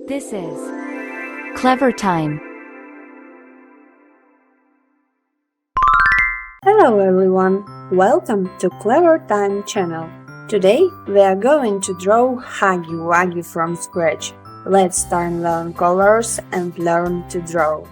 This is Clever Time. Hello everyone, welcome to Clever Time channel. Today we are going to draw Huggy Wuggy from scratch. Let's start learn colors and learn to draw.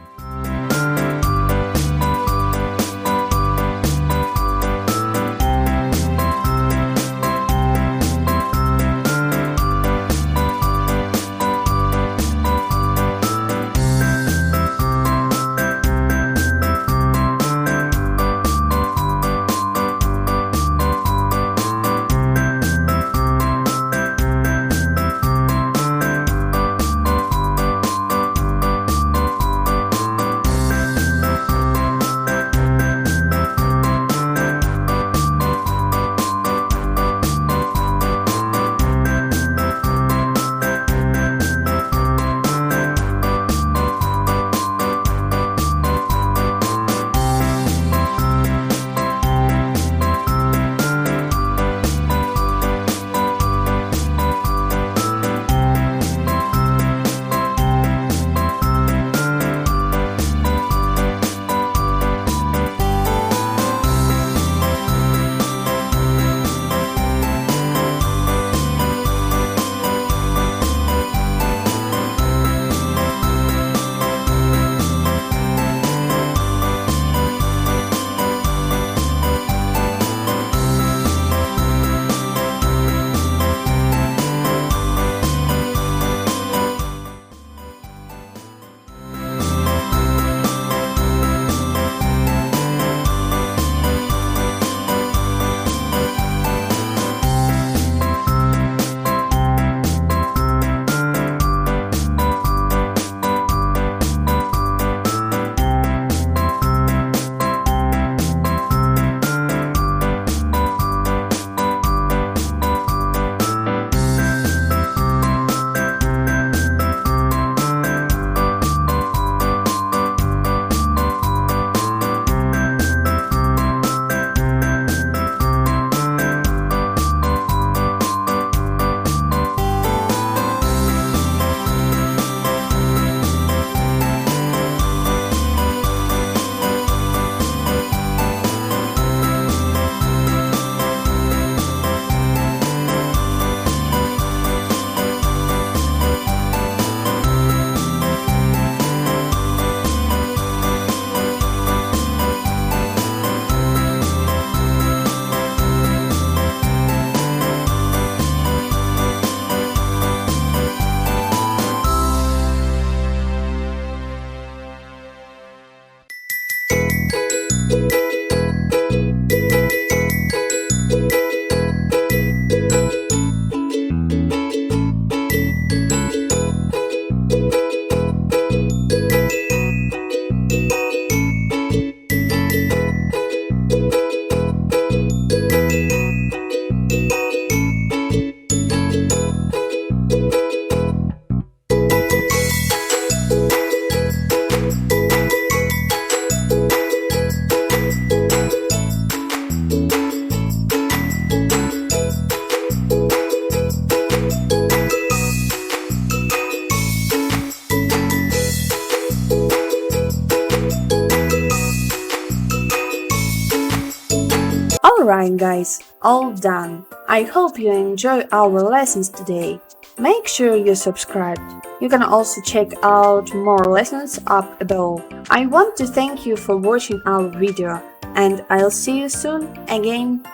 Alright guys, all done. I hope you enjoy our lessons today. Make sure you subscribe. You can also check out more lessons up above. I want to thank you for watching our video and I'll see you soon again.